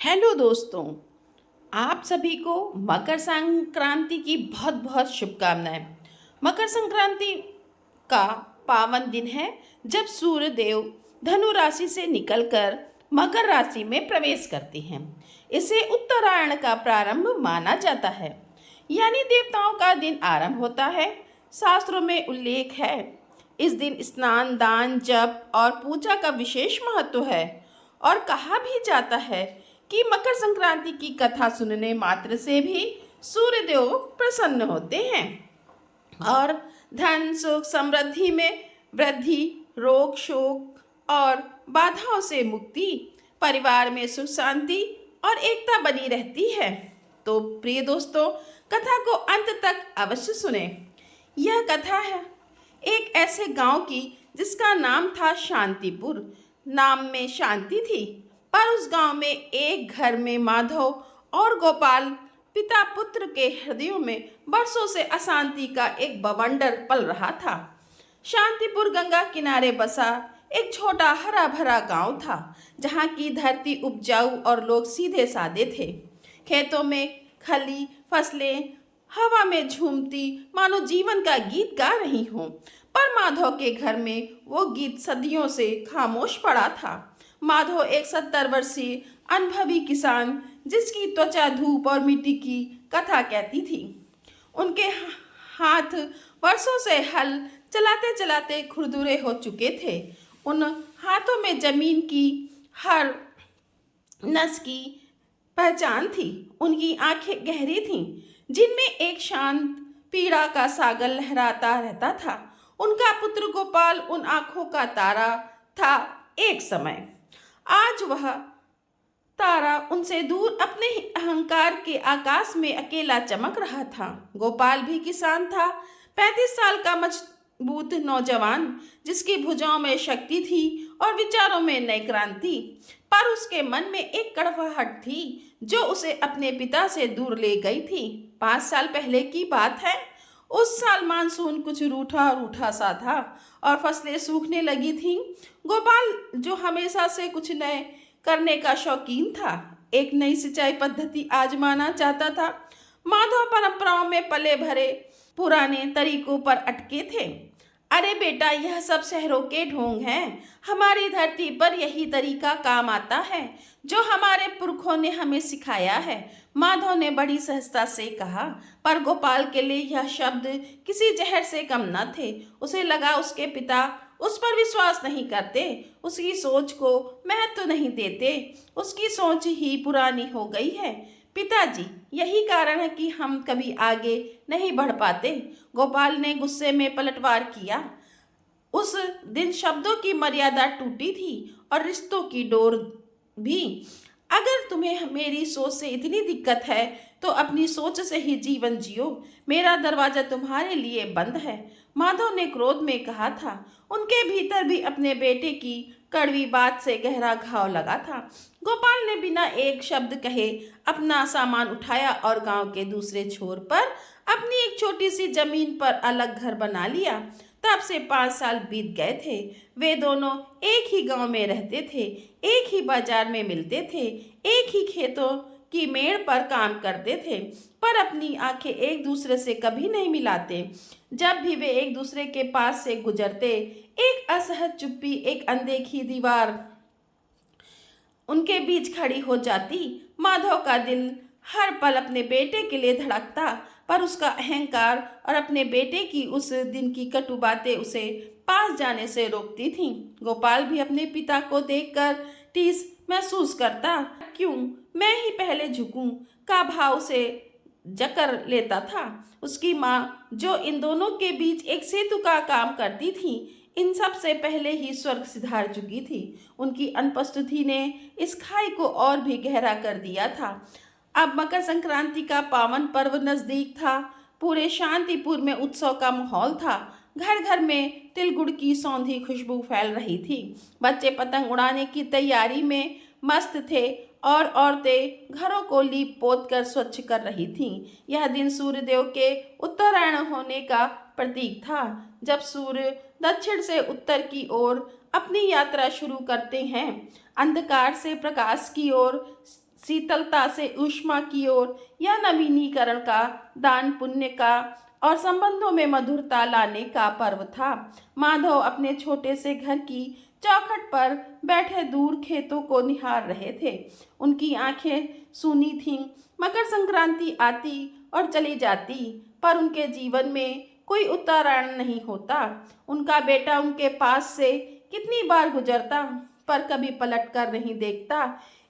Hello दोस्तों, आप सभी को मकर संक्रांति की बहुत बहुत शुभकामनाएं। मकर संक्रांति का पावन दिन है जब सूर्य देव धनु राशि से निकलकर मकर राशि में प्रवेश करते हैं। इसे उत्तरायण का प्रारंभ माना जाता है, यानी देवताओं का दिन आरंभ होता है। शास्त्रों में उल्लेख है, इस दिन स्नान, दान, जप और पूजा का विशेष महत्व है और कहा भी जाता है कि मकर संक्रांति की कथा सुनने मात्र से भी सूर्यदेव प्रसन्न होते हैं और धन, सुख, समृद्धि में वृद्धि, रोग, शोक और बाधाओं से मुक्ति, परिवार में सुख, शांति और एकता बनी रहती है। तो प्रिय दोस्तों, कथा को अंत तक अवश्य सुने। यह कथा है एक ऐसे गांव की जिसका नाम था शांतिपुर। नाम में शांति थी, पर उस गांव में एक घर में माधव और गोपाल पिता पुत्र के हृदयों में बरसों से अशांति का एक बवंडर पल रहा था। शांतिपुर गंगा किनारे बसा एक छोटा हरा भरा गांव था, जहां की धरती उपजाऊ और लोग सीधे सादे थे। खेतों में खली फसलें हवा में झूमती मानो जीवन का गीत गा रही हों, पर माधव के घर में वो गीत सदियों से खामोश पड़ा था। माधव एक 70 वर्षीय अनुभवी किसान, जिसकी त्वचा धूप और मिट्टी की कथा कहती थी। उनके हाथ वर्षों से हल चलाते चलाते खुरदुरे हो चुके थे। उन हाथों में जमीन की हर नस की पहचान थी। उनकी आंखें गहरी थीं, जिनमें एक शांत पीड़ा का सागर लहराता रहता था। उनका पुत्र गोपाल उन आंखों का तारा था। एक समय आज वह तारा उनसे दूर अपने ही अहंकार के आकाश में अकेला चमक रहा था। गोपाल भी किसान था, 35 साल का मजबूत नौजवान, जिसकी भुजाओं में शक्ति थी और विचारों में नई क्रांति। पर उसके मन में एक कड़वाहट थी जो उसे अपने पिता से दूर ले गई थी। 5 साल पहले की बात है। उस साल मानसून कुछ रूठा रूठा सा था और फसलें सूखने लगी थीं। गोपाल, जो हमेशा से कुछ नए करने का शौकीन था, एक नई सिंचाई पद्धति आजमाना चाहता था। माधव परंपराओं में पले भरे पुराने तरीकों पर अटके थे। अरे बेटा, यह सब शहरों के ढोंग हैं। हमारी धरती पर यही तरीका काम आता है जो हमारे पुरखों ने हमें सिखाया है, माधव ने बड़ी सहजता से कहा। पर गोपाल के लिए यह शब्द किसी जहर से कम न थे। उसे लगा उसके पिता उस पर विश्वास नहीं करते, उसकी सोच को महत्व नहीं देते। उसकी सोच ही पुरानी हो गई है। पिताजी, यही कारण है कि हम कभी आगे नहीं बढ़ पाते, गोपाल ने गुस्से में पलटवार किया। उस दिन शब्दों की मर्यादा टूटी थी और रिश्तों की डोर भी। अगर तुम्हें मेरी सोच से इतनी दिक्कत है तो अपनी सोच से ही जीवन जियो। मेरा दरवाजा तुम्हारे लिए बंद है, माधव ने क्रोध में कहा था। उनके भीतर भी अपने बेटे की कड़वी बात से गहरा घाव लगा था। गोपाल ने बिना एक शब्द कहे अपना सामान उठाया और गांव के दूसरे छोर पर अपनी एक छोटी सी जमीन पर अलग घर बना लिया। तब से 5 साल बीत गए थे। वे दोनों एक ही गांव में रहते थे, एक ही बाजार में मिलते थे, एक ही खेतों की मेड़ पर काम करते थे, पर अपनी आंखें एक दूसरे से कभी नहीं मिलाते। जब भी वे एक दूसरे के पास से गुजरते, एक असहज चुप्पी, एक अनदेखी दीवार उनके बीच खड़ी हो जाती। माधव का दिल हर पल अपने बेटे के लिए धड़कता, पर उसका अहंकार और अपने बेटे की उस दिन की कटु बातें उसे पास जाने से रोकती थीं। गोपाल भी अपने पिता को देखकर टीस महसूस करता। क्यों मैं ही पहले झुकूं का भाव से जकर लेता था। उसकी माँ, जो इन दोनों के बीच एक सेतु का काम करती थी, इन सब से पहले ही स्वर्ग सिधार चुकी थी। उनकी अनुपस्थिति ने इस खाई को और भी गहरा कर दिया था। अब मकर संक्रांति का पावन पर्व नजदीक था। पूरे शांतिपुर में उत्सव का माहौल था। घर घर में तिल गुड़ की सौंधी खुशबू फैल रही थी। बच्चे पतंग उड़ाने की तैयारी में मस्त थे और औरतें घरों को लीप पोत कर स्वच्छ कर रही थीं। यह दिन सूर्यदेव के उत्तरायण होने का प्रतीक था। जब सूर्य दक्षिण से उत्तर की ओर अपनी यात्रा शुरू करते हैं, अंधकार से प्रकाश की ओर शीतलता से ऊष्मा की ओर या नवीनीकरण का, दान पुण्य का और संबंधों में मधुरता लाने का पर्व था। माधव अपने छोटे से घर की चौखट पर बैठे दूर खेतों को निहार रहे थे। उनकी आंखें सूनी थीं। मकर संक्रांति आती और चली जाती, पर उनके जीवन में कोई उत्तरायण नहीं होता। उनका बेटा उनके पास से कितनी बार गुजरता, पर कभी पलट कर नहीं देखता।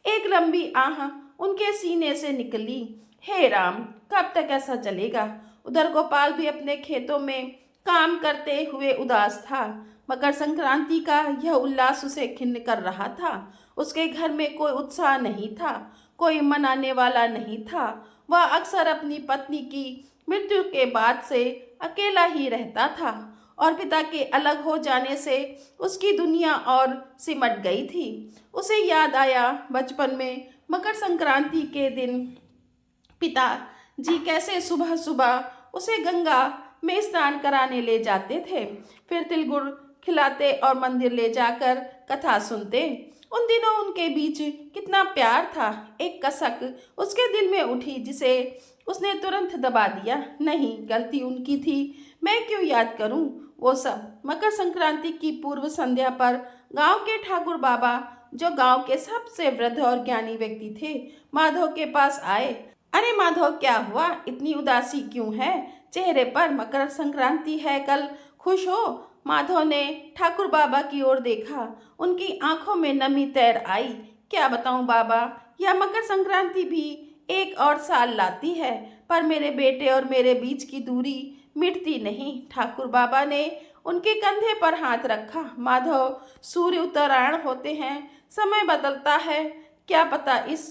एक लंबी आह उनके सीने से निकली। हे राम, कब तक ऐसा चलेगा? उधर गोपाल भी अपने खेतों में काम करते हुए उदास था। मकर संक्रांति का यह उल्लास उसे खिन्न कर रहा था। उसके घर में कोई उत्साह नहीं था, कोई मनाने वाला नहीं था। वह अक्सर अपनी पत्नी की मृत्यु के बाद से अकेला ही रहता था और पिता के अलग हो जाने से उसकी दुनिया और सिमट गई थी। उसे याद आया बचपन में मकर संक्रांति के दिन पिता जी कैसे सुबह सुबह उसे गंगा में स्नान कराने ले जाते थे, फिर तिल गुड़ खिलाते और मंदिर ले जाकर कथा सुनते। उन दिनों उनके बीच कितना प्यार था। एक कसक उसके दिल में उठी जिसे उसने तुरंत दबा दिया। नहीं, गलती उनकी थी, मैं क्यों याद करूं वो सब। मकर संक्रांति की पूर्व संध्या पर गांव के ठाकुर बाबा, जो गांव के सबसे वृद्ध और ज्ञानी व्यक्ति थे, माधव के पास आए। अरे माधव, क्या हुआ? इतनी उदासी क्यों है चेहरे पर? मकर संक्रांति है कल, खुश हो? माधव ने ठाकुर बाबा की ओर देखा। उनकी आंखों में नमी तैर आई। क्या बताऊं बाबा, यह मकर संक्रांति भी एक और साल लाती है, पर मेरे बेटे और मेरे बीच की दूरी मिटती नहीं। ठाकुर बाबा ने उनके कंधे पर हाथ रखा। माधव, सूर्य उत्तरायण होते हैं, समय बदलता है। क्या पता इस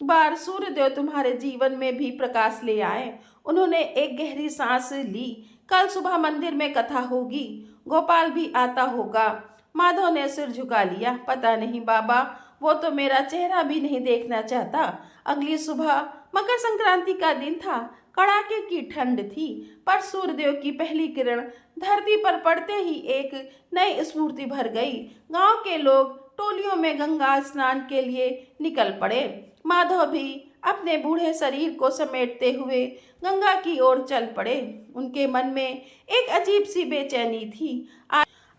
बार सूर्यदेव तुम्हारे जीवन में भी प्रकाश ले आए। उन्होंने एक गहरी सांस ली। कल सुबह मंदिर में कथा होगी, गोपाल भी आता होगा। माधव ने सिर झुका लिया। पता नहीं बाबा, वो तो मेरा चेहरा भी नहीं देखना चाहता। अगली सुबह मकर संक्रांति का दिन था। कड़ाके की ठंड थी, पर सूर्यदेव की पहली किरण धरती पर पड़ते ही एक नई स्फूर्ति भर गई। गांव के लोग टोलियों में गंगा स्नान के लिए निकल पड़े। माधव भी अपने बूढ़े शरीर को समेटते हुए गंगा की ओर चल पड़े। उनके मन में एक अजीब सी बेचैनी थी।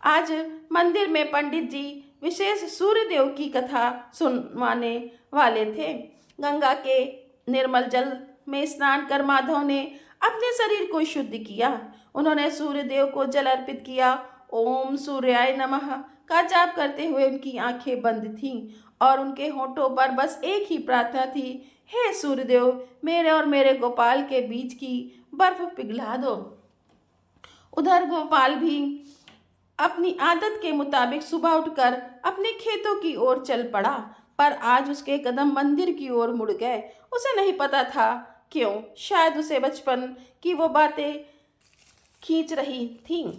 आज मंदिर में पंडित जी विशेष सूर्यदेव की कथा सुनवाने वाले थे। गंगा के निर्मल जल में स्नान कर माधव ने अपने शरीर को शुद्ध किया। उन्होंने सूर्यदेव को जल अर्पित किया। ओम सूर्याय नमः का जाप करते हुए उनकी आंखें बंद थीं और उनके होठों पर बस एक ही प्रार्थना थी, हे सूर्यदेव, मेरे और मेरे गोपाल के बीच की बर्फ पिघला दो। उधर गोपाल भी अपनी आदत के मुताबिक सुबह उठकर अपने खेतों की ओर चल पड़ा, पर आज उसके कदम मंदिर की ओर मुड़ गए। उसे नहीं पता था क्यों, शायद उसे बचपन की वो बातें खींच रही थीं।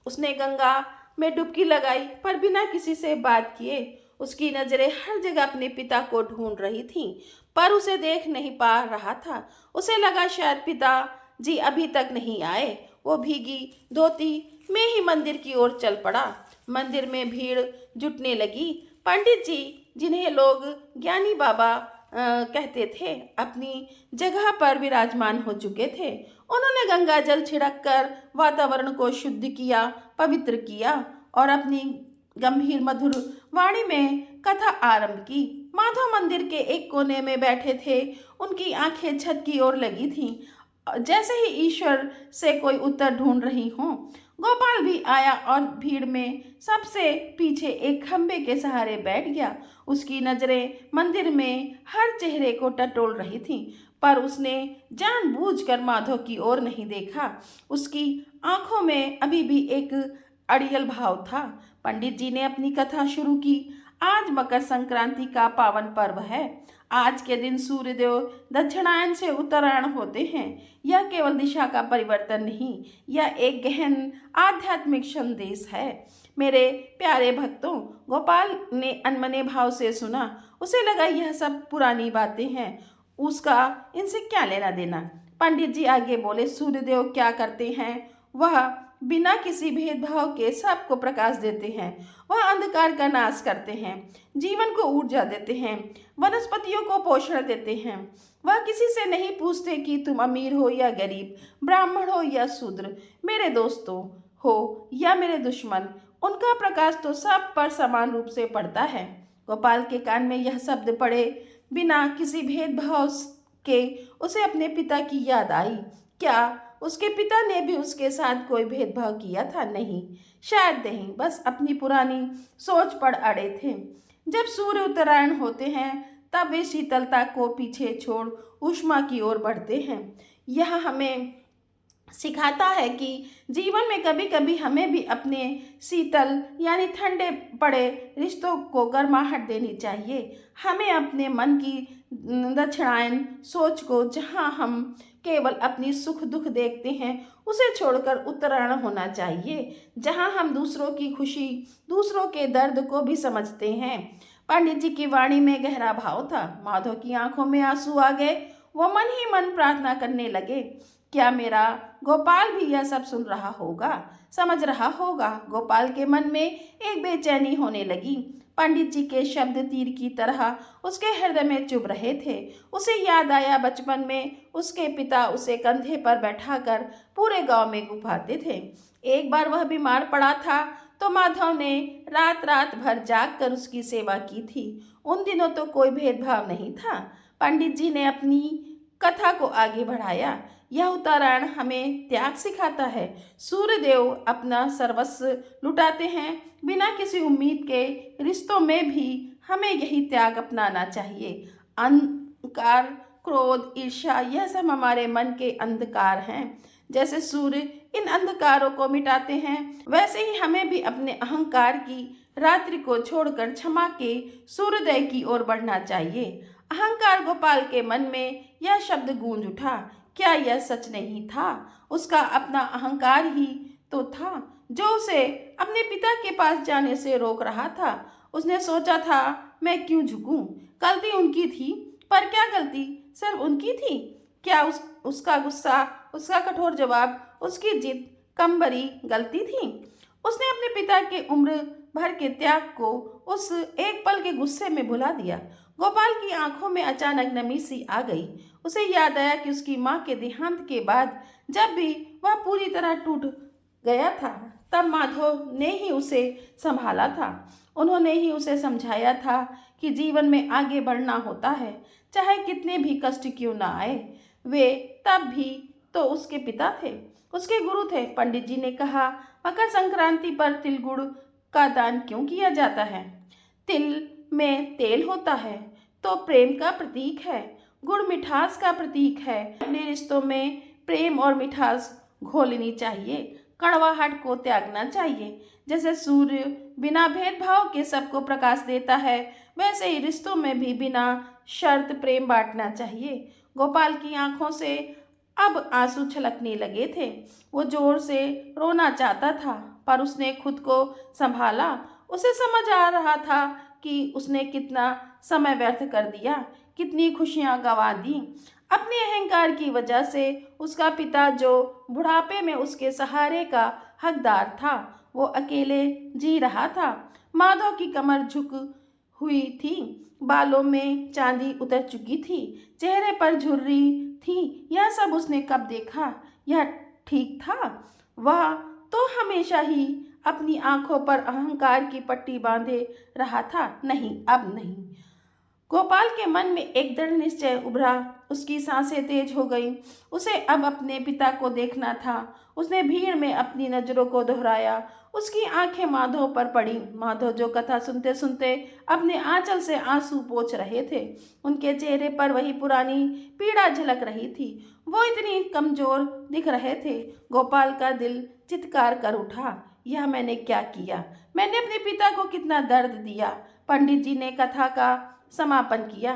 उसने गंगा में डुबकी लगाई, पर बिना किसी से बात किए। उसकी नजरें हर जगह अपने पिता को ढूंढ रही थीं, पर उसे देख नहीं पा रहा था। उसे लगा शायद पिता जी अभी तक नहीं आए। वो भीगी धोती में ही मंदिर की ओर चल पड़ा। मंदिर में भीड़ जुटने लगी। पंडित जी, जिन्हें लोग ज्ञानी बाबा कहते थे, अपनी जगह पर विराजमान हो चुके थे। उन्होंने गंगा जल छिड़क कर वातावरण को शुद्ध किया, पवित्र किया और अपनी गंभीर मधुर वाणी में कथा आरंभ की। माधव मंदिर के एक कोने में बैठे थे। उनकी आंखें छत की ओर लगी थीं, जैसे ही ईश्वर से कोई उत्तर ढूंढ रही हों। गोपाल भी आया और भीड़ में सबसे पीछे एक खंबे के सहारे बैठ गया। उसकी नजरें मंदिर में हर चेहरे को टटोल रही थीं, पर उसने जानबूझकर माधव की ओर नहीं देखा। उसकी आंखों में अभी भी एक अड़ियल भाव था। पंडित जी ने अपनी कथा शुरू की। आज मकर संक्रांति का पावन पर्व है। आज के दिन सूर्यदेव दक्षिणायन से उत्तरायण होते हैं। यह केवल दिशा का परिवर्तन नहीं, यह एक गहन आध्यात्मिक संदेश है। मेरे प्यारे भक्तों, गोपाल ने अनमने भाव से सुना। उसे लगा यह सब पुरानी बातें हैं, उसका इनसे क्या लेना देना। पंडित जी आगे बोले, सूर्यदेव क्या करते हैं वह बिना किसी भेदभाव के सबको प्रकाश देते हैं। वह अंधकार का नाश करते हैं, जीवन को ऊर्जा देते हैं, वनस्पतियों को पोषण देते हैं। वह किसी से नहीं पूछते कि तुम अमीर हो या गरीब, ब्राह्मण हो या शूद्र, मेरे दोस्तों हो या मेरे दुश्मन। उनका प्रकाश तो सब पर समान रूप से पड़ता है। गोपाल के कान में यह शब्द पड़े बिना किसी भेदभाव के उसे अपने पिता की याद आई। क्या उसके पिता ने भी उसके साथ कोई भेदभाव किया था? नहीं, शायद नहीं, बस अपनी पुरानी सोच पर अड़े थे। जब सूर्य उत्तरायण होते हैं तब वे शीतलता को पीछे छोड़ ऊष्मा की ओर बढ़ते हैं। यह हमें सिखाता है कि जीवन में कभी कभी हमें भी अपने शीतल यानी ठंडे पड़े रिश्तों को गर्माहट देनी चाहिए। हमें अपने मन की दक्षिणायन सोच को, जहाँ हम केवल अपनी सुख दुख देखते हैं, उसे छोड़कर उत्तरायण होना चाहिए, जहाँ हम दूसरों की खुशी, दूसरों के दर्द को भी समझते हैं। पंडित जी की वाणी में गहरा भाव था। माधव की आंखों में आंसू आ गए। वो मन ही मन प्रार्थना करने लगे, क्या मेरा गोपाल भी यह सब सुन रहा होगा, समझ रहा होगा? गोपाल के मन में एक बेचैनी होने लगी। पंडित जी के शब्द तीर की तरह उसके हृदय में चुभ रहे थे। उसे याद आया बचपन में उसके पिता उसे कंधे पर बैठाकर पूरे गांव में घुमाते थे। एक बार वह बीमार पड़ा था तो माधव ने रात रात भर जाग कर उसकी सेवा की थी। उन दिनों तो कोई भेदभाव नहीं था। पंडित जी ने अपनी कथा को आगे बढ़ाया। यह उत्तरायण हमें त्याग सिखाता है। सूर्यदेव अपना सर्वस्व लुटाते हैं बिना किसी उम्मीद के। रिश्तों में भी हमें यही त्याग अपनाना चाहिए। अहंकार, क्रोध, ईर्ष्या, यह सब हमारे मन के अंधकार हैं। जैसे सूर्य इन अंधकारों को मिटाते हैं, वैसे ही हमें भी अपने अहंकार की रात्रि को छोड़कर क्षमा के सूर्योदय की ओर बढ़ना चाहिए। अहंकार गोपाल के मन में यह शब्द गूंज उठा। क्या यह सच नहीं था? उसका अपना अहंकार ही तो था जो उसे अपने पिता के पास जाने से रोक रहा था। उसने सोचा था, मैं क्यों झुकूं? गलती उनकी थी, पर क्या गलती सिर्फ उनकी थी? क्या उसका गुस्सा, उसका कठोर जवाब, उसकी जिद कम बड़ी गलती थी? उसने अपने पिता के उम्र भर के त्याग को उस एक पल के गुस्से में भुला दिया। गोपाल की आंखों में अचानक नमी सी आ गई। उसे याद आया कि उसकी माँ के देहांत के बाद जब भी वह पूरी तरह टूट गया था, तब माधव ने ही उसे संभाला था। उन्होंने ही उसे समझाया था कि जीवन में आगे बढ़ना होता है, चाहे कितने भी कष्ट क्यों ना आए। वे तब भी तो उसके पिता थे, उसके गुरु थे। पंडित जी ने कहा, मकर संक्रांति पर तिल गुड़ का दान क्यों किया जाता है? तिल में तेल होता है तो प्रेम का प्रतीक है, गुड़ मिठास का प्रतीक है। अपने रिश्तों में प्रेम और मिठास घोलनी चाहिए, कड़वाहट को त्यागना चाहिए। जैसे सूर्य बिना भेदभाव के सबको प्रकाश देता है, वैसे ही रिश्तों में भी बिना शर्त प्रेम बांटना चाहिए। गोपाल की आंखों से अब आंसू छलकने लगे थे। वो जोर से रोना चाहता था, पर उसने खुद को संभाला। उसे समझ आ रहा था कि उसने कितना समय व्यर्थ कर दिया, कितनी खुशियां गंवा दी अपने अहंकार की वजह से। उसका पिता जो बुढ़ापे में उसके सहारे का हकदार था, वो अकेले जी रहा था। माधव की कमर झुक हुई थी, बालों में चांदी उतर चुकी थी, चेहरे पर झुर्री थी। यह सब उसने कब देखा? यह ठीक था? वह तो हमेशा ही अपनी आंखों पर अहंकार की पट्टी बांधे रहा था। नहीं, अब नहीं। गोपाल के मन में एक दृढ़ निश्चय उभरा। उसकी सांसें तेज हो गईं। उसे अब अपने पिता को देखना था। उसने भीड़ में अपनी नजरों को दोहराया। उसकी आंखें माधव पर पड़ी। माधव जो कथा सुनते सुनते अपने आंचल से आंसू पोंछ रहे थे। उनके चेहरे पर वही पुरानी पीड़ा झलक रही थी। वो इतनी कमजोर दिख रहे थे। गोपाल का दिल चित्कार कर उठा, यह मैंने क्या किया? मैंने अपने पिता को कितना दर्द दिया। पंडित जी ने कथा का समापन किया।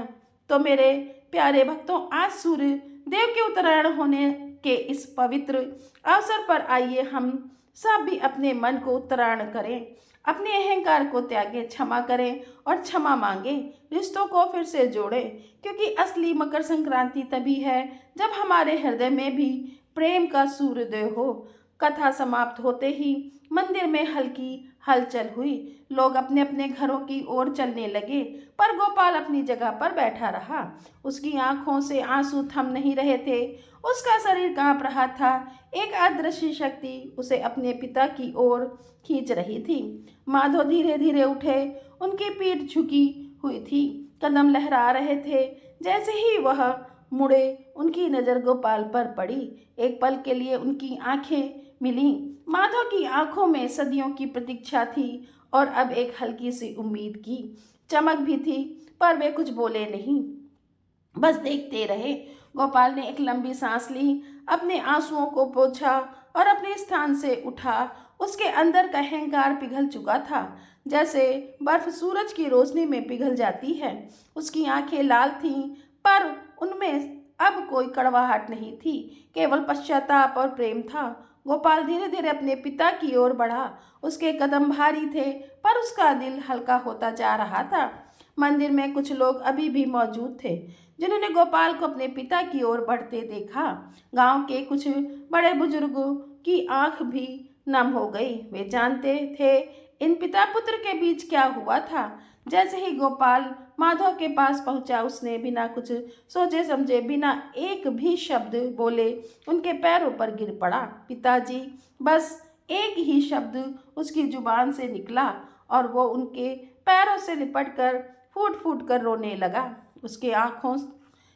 तो मेरे प्यारे भक्तों, आज सूर्य देव के उत्तरायण होने के इस पवित्र अवसर पर आइए हम सब भी अपने मन को उत्तरायण करें, अपने अहंकार को त्यागें, क्षमा करें और क्षमा मांगें, रिश्तों को फिर से जोड़ें। क्योंकि असली मकर संक्रांति तभी है जब हमारे हृदय में भी प्रेम का सूर्योदय हो। कथा समाप्त होते ही मंदिर में हल्की हलचल हुई। लोग अपने अपने घरों की ओर चलने लगे, पर गोपाल अपनी जगह पर बैठा रहा। उसकी आंखों से आंसू थम नहीं रहे थे, उसका शरीर कांप रहा था। एक अदृश्य शक्ति उसे अपने पिता की ओर खींच रही थी। माधव धीरे धीरे उठे, उनकी पीठ झुकी हुई थी, कदम लहरा रहे थे। जैसे ही वह मुड़े, उनकी नज़र गोपाल पर पड़ी। एक पल के लिए उनकी आंखें मिली। माधव की आंखों में सदियों की प्रतीक्षा थी और अब एक हल्की सी उम्मीद की चमक भी थी, पर वे कुछ बोले नहीं, बस देखते रहे। गोपाल ने एक लंबी सांस ली, अपने आंसुओं को पोंछा और अपने स्थान से उठा। उसके अंदर का अहंकार पिघल चुका था, जैसे बर्फ सूरज की रोशनी में पिघल जाती है। उसकी आंखें लाल थीं, पर उनमें अब कोई कड़वाहट नहीं थी, केवल पश्चाताप और प्रेम था। गोपाल धीरे धीरे अपने पिता की ओर बढ़ा। उसके कदम भारी थे, पर उसका दिल हल्का होता जा रहा था। मंदिर में कुछ लोग अभी भी मौजूद थे, जिन्होंने गोपाल को अपने पिता की ओर बढ़ते देखा। गांव के कुछ बड़े बुजुर्गों की आंख भी नम हो गई। वे जानते थे इन पिता पुत्र के बीच क्या हुआ था। जैसे ही गोपाल माधव के पास पहुंचा, उसने बिना कुछ सोचे समझे, बिना एक भी शब्द बोले, उनके पैरों पर गिर पड़ा। पिताजी, बस एक ही शब्द उसकी जुबान से निकला और वो उनके पैरों से लिपट कर फूट फूट कर रोने लगा। उसके आंखों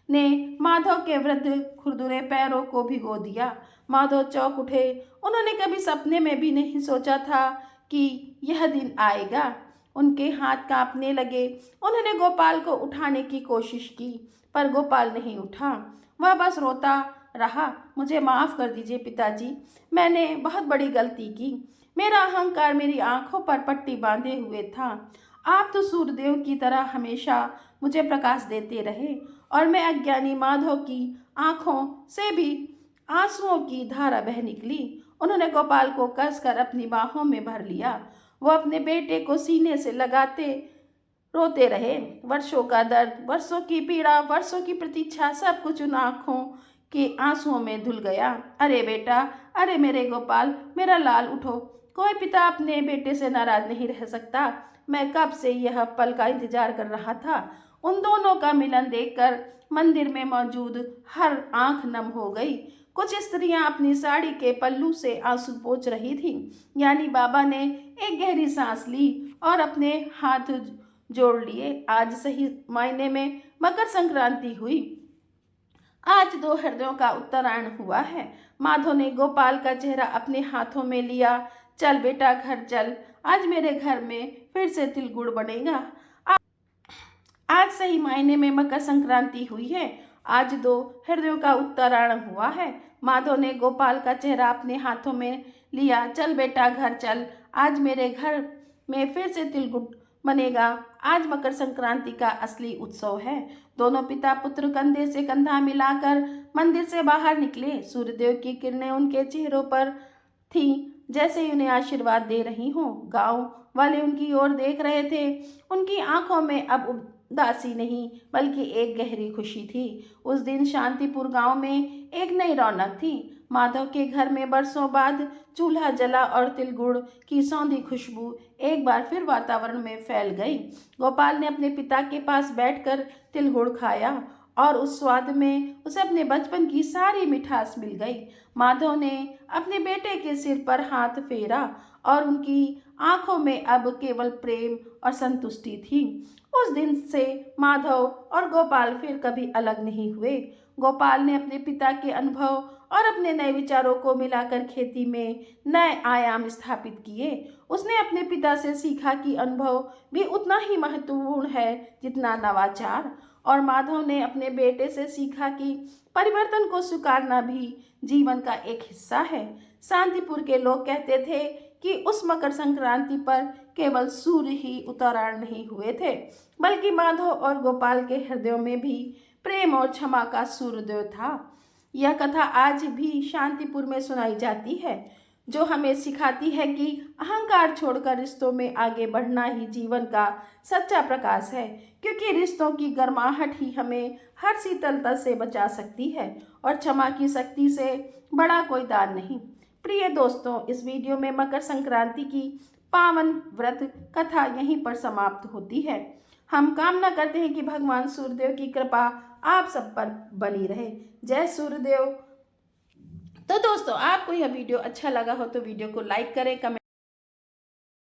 ने माधव के वृद्ध खुरदुरे पैरों को भिगो दिया। माधव चौंक उठे। उन्होंने कभी सपने में भी नहीं सोचा था कि यह दिन आएगा। उनके हाथ कांपने लगे। उन्होंने गोपाल को उठाने की कोशिश की, पर गोपाल नहीं उठा। वह बस रोता रहा। मुझे माफ़ कर दीजिए पिताजी, मैंने बहुत बड़ी गलती की। मेरा अहंकार मेरी आंखों पर पट्टी बांधे हुए था। आप तो सूर्यदेव की तरह हमेशा मुझे प्रकाश देते रहे, और मैं अज्ञानी माधव की आंखों से भी आंसुओं की धारा बह निकली। उन्होंने गोपाल को कसकर अपनी बाहों में भर लिया। वो अपने बेटे को सीने से लगाते रोते रहे। वर्षों का दर्द, वर्षों की पीड़ा, वर्षों की प्रतीक्षा, सब कुछ उन आंखों के आंसुओं में धुल गया। अरे बेटा, अरे मेरे गोपाल, मेरा लाल, उठो। कोई पिता अपने बेटे से नाराज नहीं रह सकता। मैं कब से यह पल का इंतजार कर रहा था। उन दोनों का मिलन देखकर मंदिर में मौजूद हर आंख नम हो गई। कुछ स्त्रियां अपनी साड़ी के पल्लू से आंसू पोंछ रही थीं। यानी बाबा ने एक गहरी सांस ली और अपने हाथ जोड़ लिए। आज सही मायने में मकर संक्रांति हुई। आज दो हृदयों का उत्तरायण हुआ है। माधव ने गोपाल का चेहरा अपने हाथों में लिया। चल बेटा, घर चल। आज मेरे घर में फिर से तिल गुड़ बनेगा। आज सही मायने में मकर संक्रांति हुई है। आज दो हृदयों का उत्तरायण हुआ है। माधव ने गोपाल का चेहरा अपने हाथों में लिया। चल बेटा, घर चल। आज मेरे घर में फिर से तिल गुड़ बनेगा। आज मकर संक्रांति का असली उत्सव है। दोनों पिता पुत्र कंधे से कंधा मिलाकर मंदिर से बाहर निकले। सूर्यदेव की किरणें उनके चेहरों पर थीं, जैसे ही उन्हें आशीर्वाद दे रही हों। गांव वाले उनकी ओर देख रहे थे। उनकी आंखों में अब उदासी नहीं, बल्कि एक गहरी खुशी थी। उस दिन शांतिपुर गांव में एक नई रौनक थी। माधव के घर में बरसों बाद चूल्हा जला और तिल गुड़ की सौंधी खुशबू एक बार फिर वातावरण में फैल गई। गोपाल ने अपने पिता के पास बैठकर तिल गुड़ खाया और उस स्वाद में उसे अपने बचपन की सारी मिठास मिल गई। माधव ने अपने बेटे के सिर पर हाथ फेरा और उनकी आंखों में अब केवल प्रेम और संतुष्टि थी। उस दिन से माधव और गोपाल फिर कभी अलग नहीं हुए। गोपाल ने अपने पिता के अनुभव और अपने नए विचारों को मिलाकर खेती में नए आयाम स्थापित किए। उसने अपने पिता से सीखा कि अनुभव भी उतना ही महत्वपूर्ण है जितना नवाचार, और माधव ने अपने बेटे से सीखा कि परिवर्तन को स्वीकारना भी जीवन का एक हिस्सा है। शांतिपुर के लोग कहते थे कि उस मकर संक्रांति पर केवल सूर्य ही उत्तरायण नहीं हुए थे, बल्कि माधव और गोपाल के हृदयों में भी प्रेम और क्षमा का सूर्योदय था। यह कथा आज भी शांतिपुर में सुनाई जाती है, जो हमें सिखाती है कि अहंकार छोड़कर रिश्तों में आगे बढ़ना ही जीवन का सच्चा प्रकाश है, क्योंकि रिश्तों की गर्माहट ही हमें हर शीतलता से बचा सकती है और क्षमा की शक्ति से बड़ा कोई दान नहीं। प्रिय दोस्तों, इस वीडियो में मकर संक्रांति की पावन व्रत कथा यहीं पर समाप्त होती है। हम कामना करते हैं कि भगवान सूर्यदेव की कृपा आप सब पर बनी रहे। जय सूर्यदेव। तो दोस्तों, आपको यह वीडियो अच्छा लगा हो तो वीडियो को लाइक करें, कमेंट